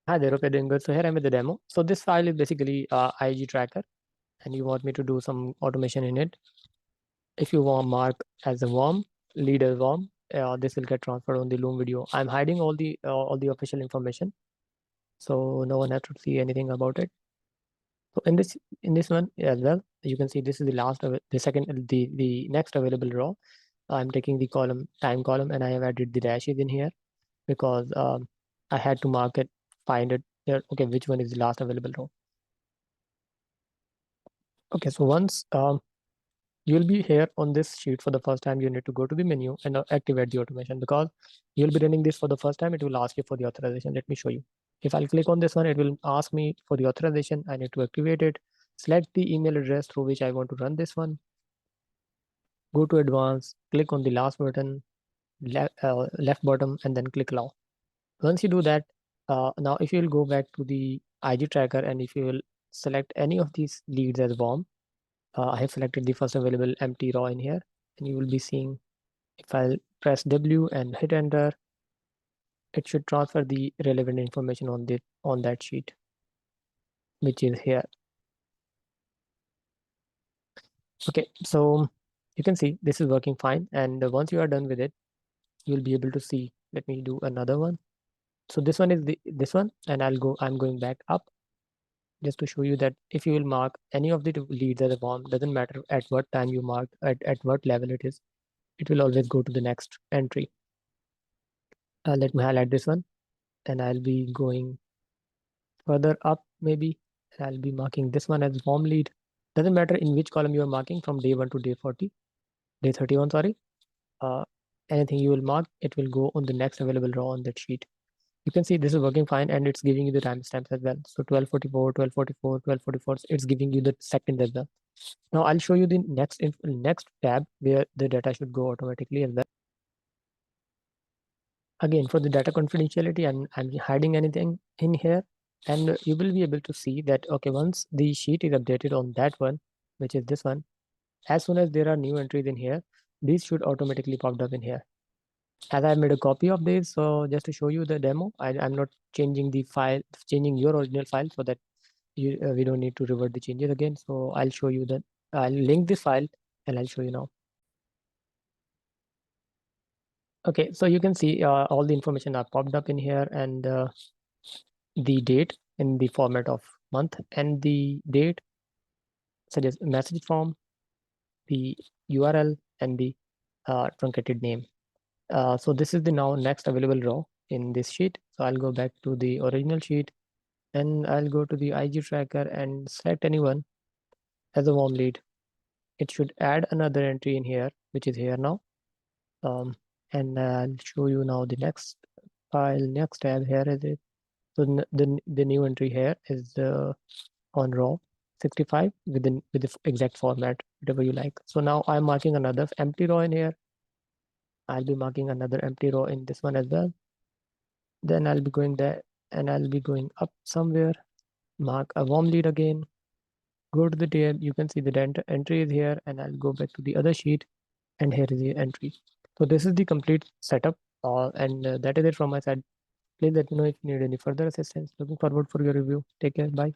Hi there, okay, doing good. So here I'm with the demo. So this file is basically IG tracker, and you want me to do some automation in it. If you want mark as a worm, lead as worm, this will get transferred on the Loom video. I'm hiding all the official information, so no one has to see anything about it. So in this one as well, you can see this is the the next available row. I'm taking the column time column, and I have added the dashes in here because I had to mark it, find it there. Okay, which one is the last available row? Okay, so once you'll be here on this sheet for the first time, you need to go to the menu and activate the automation because you'll be running this for the first time. It will ask you for the authorization. Let me show you. If I'll click on this one, it will ask me for the authorization. I need to activate it. Select the email address through which I want to run this one. Go to advanced, click on the last button, left bottom, and then click allow. Once you do that, now if you'll go back to the IG tracker and if you will select any of these leads as warm, I have selected the first available empty row in here, and you will be seeing if I'll press W and hit enter, it should transfer the relevant information on that sheet, which is here. Okay, so you can see this is working fine, and once you are done with it, you'll be able to see. Let me do another one. So this one is this one, and I'm going back up just to show you that if you will mark any of the two leads as a bomb, doesn't matter at what time you mark, at what level it will always go to the next entry. Let me highlight this one, and I'll be going further up maybe, and I'll be marking this one as warm lead. Doesn't matter in which column you are marking from day 1 to day 31, sorry. Uh, Anything you will mark, it will go on the next available row on that sheet. You can see this is working fine and it's giving you the timestamps as well. So 1244, 1244, 1244, it's giving you the second as well. Now I'll show you the next tab where the data should go automatically as well. Again, for the data confidentiality, I'm hiding anything in here, and you will be able to see that, okay, once the sheet is updated on that one, which is this one, as soon as there are new entries in here, these should automatically pop up in here. As I made a copy of this, so just to show you the demo, I'm not changing the file, changing your original file so that we don't need to revert the changes again. So I'll show you that. I'll link this file and I'll show you now. Okay, so you can see all the information are popped up in here, and the date in the format of month, and the date such as message form, the URL, and the truncated name. So this is the now next available row in this sheet. So I'll go back to the original sheet and I'll go to the IG tracker and select anyone as a warm lead. It should add another entry in here, which is here now. And I'll show you now the next file, next tab. Here is it. So the new entry here is on row 65 with the exact format, whatever you like. So now I'm marking another empty row in here. I'll be marking another empty row in this one as well. Then I'll be going there and I'll be going up somewhere, mark a warm lead again, go to the tab. You can see the entry is here, and I'll go back to the other sheet, and here is the entry. So this is the complete setup, and that is it from my side. Please let me know if you need any further assistance. Looking forward for your review. Take care. Bye.